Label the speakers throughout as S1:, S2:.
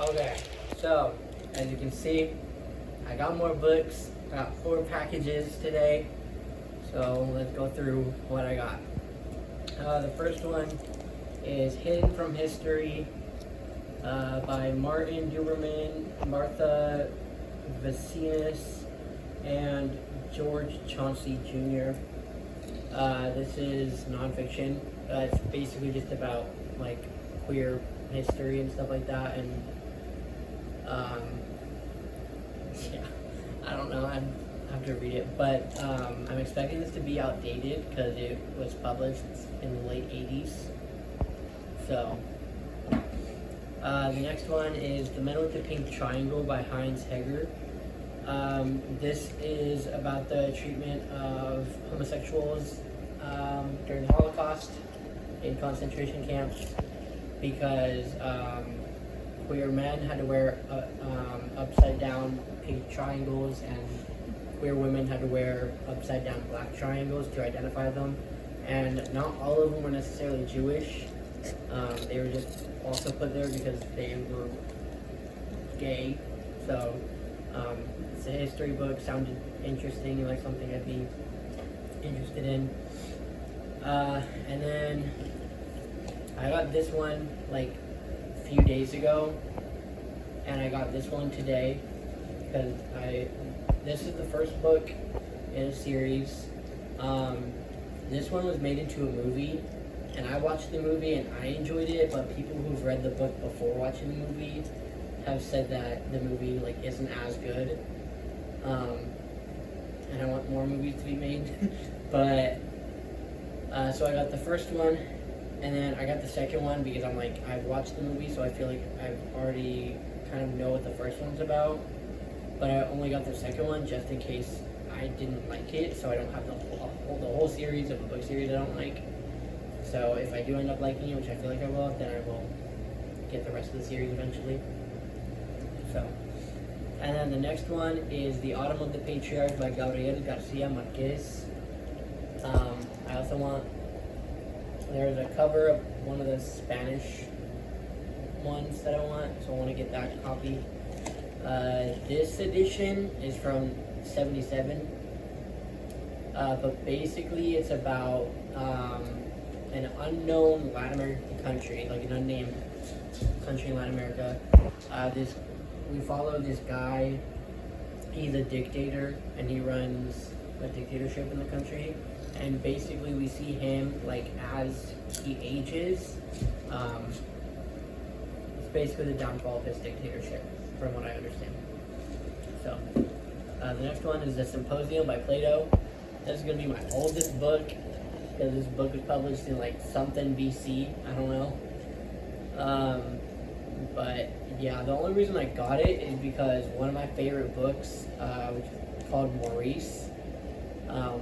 S1: Okay, so as you can see, I got more books. I got 4 packages today. So let's go through what I got. The first one is Hidden from History by Martin Duberman, Martha Vicinis, and George Chauncey Jr. This is nonfiction. It's basically just about like queer history and stuff like that, and yeah, I don't know. I have to read it, but I'm expecting this to be outdated because it was published in the late '80s. So the next one is The Men with the Pink Triangle by Heinz Heger. This is about the treatment of homosexuals during the Holocaust in concentration camps, because queer men had to wear upside down pink triangles, and queer women had to wear upside down black triangles to identify them. And not all of them were necessarily Jewish. They were just also put there because they were gay. So it's a history book, sounded interesting, like something I'd be interested in. And then I got this one like a few days ago, and I got this one today because this is the first book in a series. This one was made into a movie, and I watched the movie and I enjoyed it, but people who've read the book before watching the movie have said that the movie like isn't as good. And I want more movies to be made. But so I got the first one, and then I got the second one because I'm like, I've watched the movie, so I feel like I've already kind of know what the first one's about. But I only got the second one just in case I didn't like it, so I don't have the whole series of a book series I don't like. So if I do end up liking it, which I feel like I will, then I will get the rest of the series eventually. So, and then the next one is The Autumn of the Patriarchs by Gabriel Garcia Marquez. I also want, there's a cover of one of the Spanish ones that I want, so I want to get that copy. This edition is from '77, but basically it's about an unknown Latin American country, like an unnamed country in Latin America. We follow this guy. He's a dictator, and he runs a dictatorship in the country. And basically, we see him like as he ages. It's basically the downfall of his dictatorship, from what I understand. So, the next one is The Symposium by Plato. This is gonna be my oldest book, because this book was published in like something BC. I don't know. But yeah, the only reason I got it is because one of my favorite books, which is called Maurice.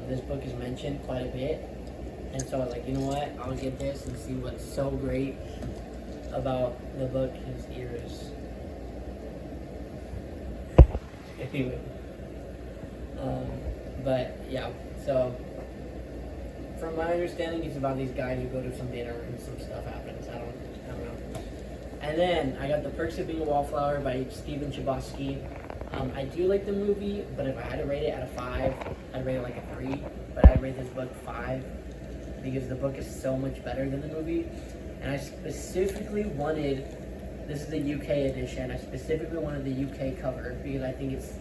S1: This book is mentioned quite a bit, and so I was like, you know what, I'll get this and see what's so great about the book. His ears. Anyway, but yeah, so from my understanding, it's about these guys who go to some dinner and some stuff happens. I don't know. And then I got The Perks of Being a Wallflower by Stephen Chbosky. I do like the movie, but if I had to rate it out of 5, I'd rate it like a 3. But I'd rate this book 5 because the book is so much better than the movie. And I specifically wanted, this is the UK edition, I specifically wanted the UK cover because I think it's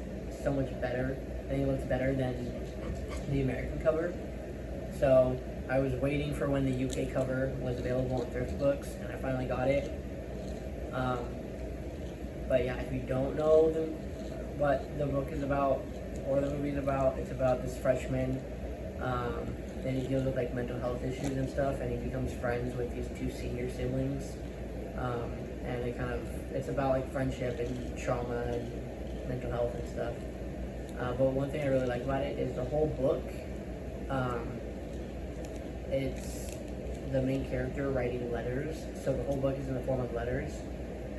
S1: so much better. I think it looks better than the American cover. So I was waiting for when the UK cover was available in thrift books, and I finally got it. But yeah, if you don't know what the book is about or the movie is about, it's about this freshman. Then he deals with like mental health issues and stuff, and he becomes friends with these 2 senior siblings. And it's about like friendship and trauma and mental health and stuff. But one thing I really like about it is the whole book. It's the main character writing letters, so the whole book is in the form of letters,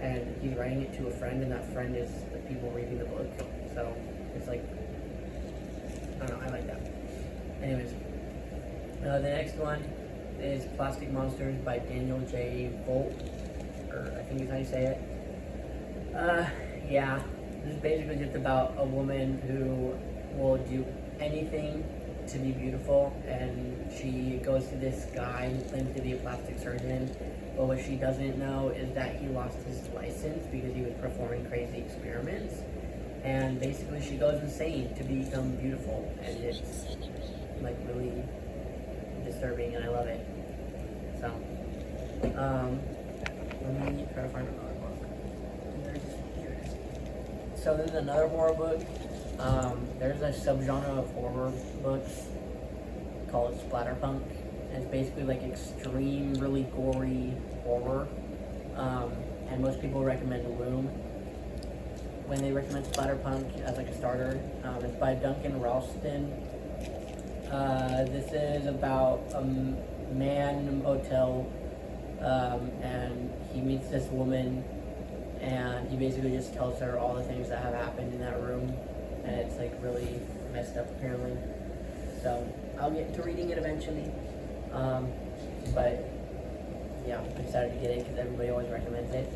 S1: and he's writing it to a friend, and that friend is the people reading the book. So it's like, I don't know, I like that. Anyways, the next one is Plastic Monsters by Daniel J. Volt, or I think is how you say it. Uh, yeah. This is basically just about a woman who will do anything to be beautiful, and she goes to this guy who claims to be a plastic surgeon, but what she doesn't know is that he lost his license because he was performing crazy experiments, and basically she goes insane to become beautiful, and it's like really disturbing, and I love it. So, let me try to find another book. Here it is. So there's another horror book. There's a subgenre of horror books called splatterpunk. And it's basically like extreme, really gory horror. And most people recommend Loom when they recommend splatterpunk as like a starter. It's by Duncan Ralston. This is about a man in a motel, and he meets this woman, and he basically just tells her all the things that have happened in that room, and it's like really messed up apparently. So I'll get to reading it eventually, but yeah, I decided to get it because everybody always recommends it.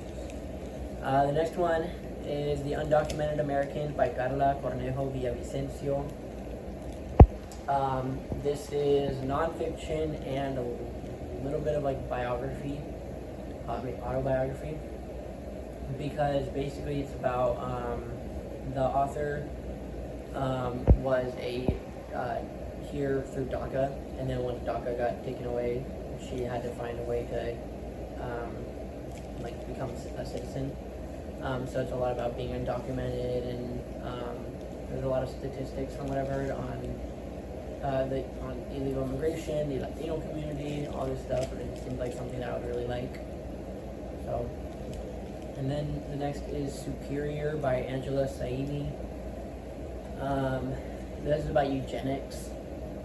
S1: The next one is The Undocumented Americans by Carla Cornejo Villavicencio. This is nonfiction and a little bit of like biography, autobiography, because basically it's about the author was here through DACA, and then once DACA got taken away, she had to find a way to become a citizen. So it's a lot about being undocumented, and there's a lot of statistics from whatever on illegal immigration, the Latino community, all this stuff, and it seems like something that I would really like. So, and then the next is Superior by Angela Saini. This is about eugenics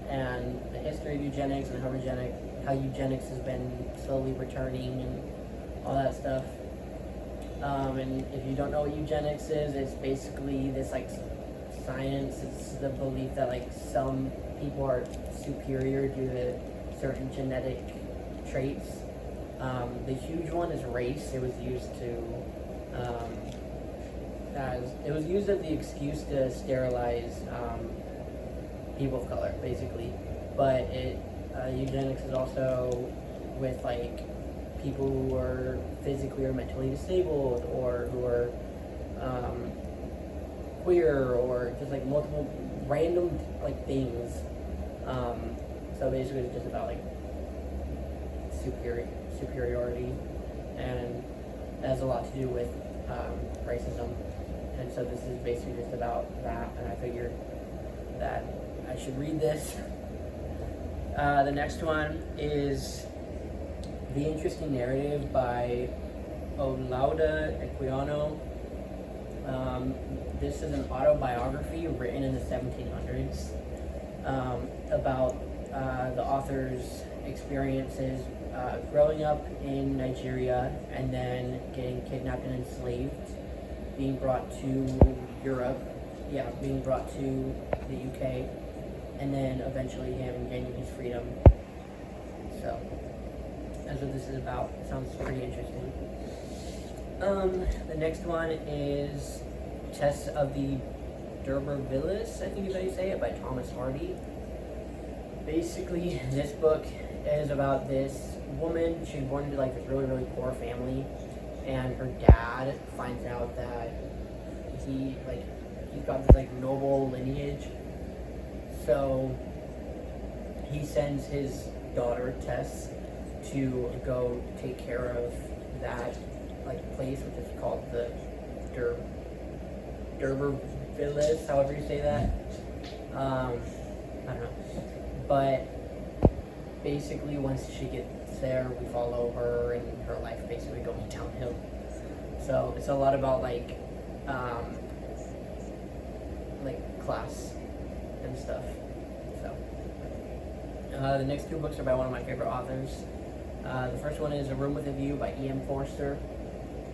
S1: and the history of eugenics and how eugenics has been slowly returning and all that stuff. And if you don't know what eugenics is, it's basically this like science. It's the belief that like some people are superior due to certain genetic traits. The huge one is race. It was used as the excuse to sterilize people of color, basically. But eugenics is also with like people who are physically or mentally disabled, or who are queer, or just like multiple random like things. So basically it's just about like superiority, and it has a lot to do with racism. And so this is basically just about that, and I figured that I should read this. The next one is The Interesting Narrative by Olaudah Equiano. This is an autobiography written in the 1700s about the author's experiences growing up in Nigeria, and then getting kidnapped and enslaved, being brought to Europe, being brought to the UK, and then eventually him gaining his freedom. So that's what this is about. It sounds pretty interesting. The next one is Tess of the D'Urbervilles, I think is how you say it, by Thomas Hardy. Basically, this book is about this woman. She's born into like this really, really poor family, and her dad finds out that he's got this like noble lineage. So he sends his daughter Tess to go take care of that like place, which is called the D'Urbervilles, however you say that. I don't know. But basically, once she gets there, we follow her and her life basically going downhill. So it's a lot about like class and stuff. So the next two books are by one of my favorite authors. The first one is A Room with a View by E.M. Forster.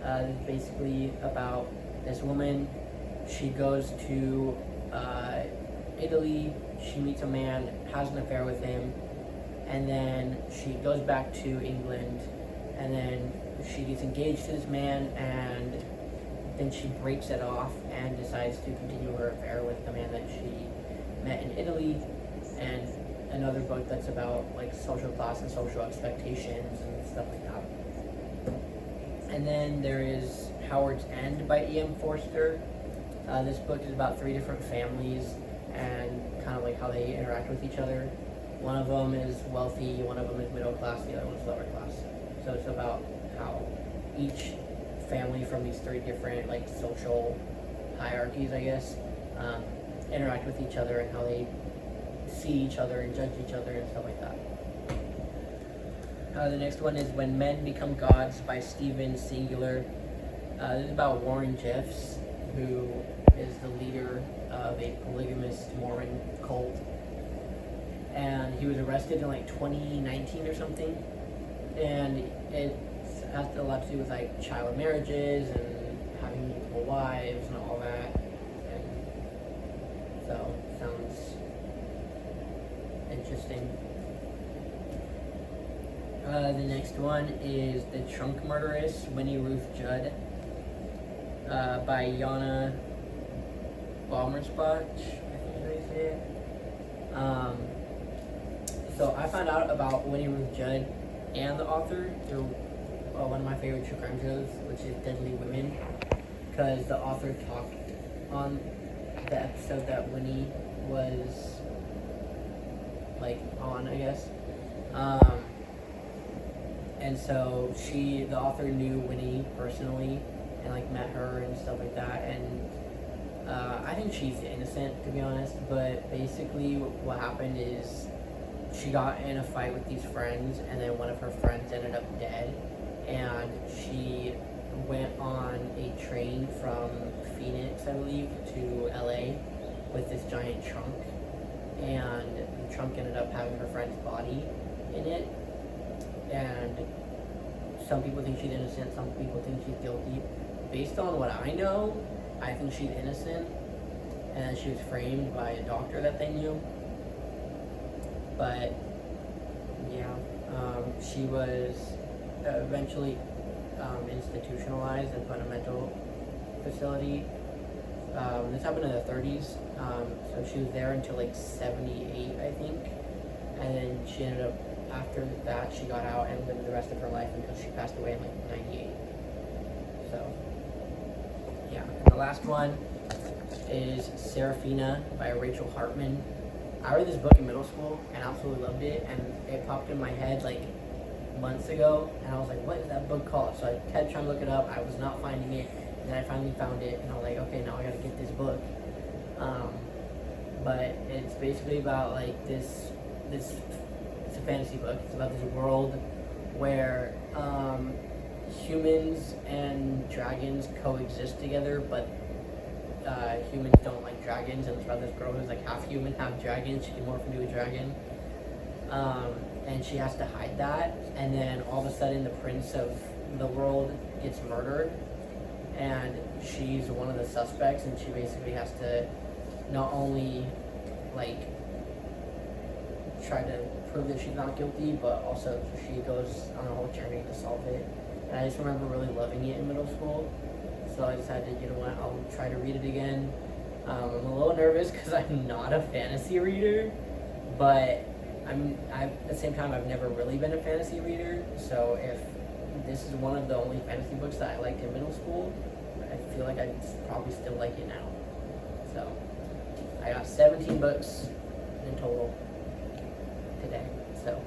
S1: It's basically about this woman. She goes to Italy. She meets a man, has an affair with him, and then she goes back to England, and then she gets engaged to this man, and then she breaks it off and decides to continue her affair with the man that she met in Italy. And another book that's about like social class and social expectations and stuff like that. And then there is Howard's End by E.M. Forster. This book is about 3 different families and kind of like how they interact with each other. One of them is wealthy, one of them is middle class, the other one's lower class. So it's about how each family from these 3 different like social hierarchies, I guess, interact with each other and how they see each other and judge each other and stuff like that. The next one is When Men Become Gods by Stephen Singular. This is about Warren Jeffs, who is the leader of a polygamist Mormon cult. And he was arrested in like 2019 or something. And it has a lot to do with like child marriages and having multiple wives and all that. And so, sounds interesting. The next one is The Trunk Murderess, Winnie Ruth Judd, by Jana Balmersbach, I think is how you say it. So I found out about Winnie Ruth Judd and the author through one of my favorite true crime shows, which is Deadly Women, because the author talked on the episode that Winnie was like on, I guess. And so the author knew Winnie personally and like met her and stuff like that. And I think she's innocent, to be honest. But basically, what happened is she got in a fight with these friends, and then one of her friends ended up dead. And she went on a train from Phoenix, I believe, to LA with this giant trunk. And the trunk ended up having her friend's body in it. And some people think she's innocent, some people think she's guilty. Based on what I know, I think she's innocent, and she was framed by a doctor that they knew. But yeah, she was eventually institutionalized and put in a mental facility. This happened in the 30s, so she was there until like 78, I think, and then she ended up, after that, she got out and lived the rest of her life until she passed away in like 98. So, yeah. And the last one is Serafina by Rachel Hartman. I read this book in middle school and absolutely loved it, and it popped in my head like months ago, and I was like, what is that book called? So I kept trying to look it up. I was not finding it, and then I finally found it, and I was like, okay, now I gotta get this book. But it's basically about like this it's a fantasy book. It's about this world where humans and dragons coexist together, but humans don't like dragons, and it's about this girl who's like half human, half dragon. She can morph into a dragon. And she has to hide that, and then all of a sudden the prince of the world gets murdered, and she's one of the suspects, and she basically has to not only like try to prove that she's not guilty, but also she goes on a whole journey to solve it. And I just remember really loving it in middle school, so I decided, you know what, I'll try to read it again. I'm a little nervous because I'm not a fantasy reader, but at the same time, I've never really been a fantasy reader, so if this is one of the only fantasy books that I liked in middle school, I feel like I'd probably still like it now. So, I got 17 books in total today, so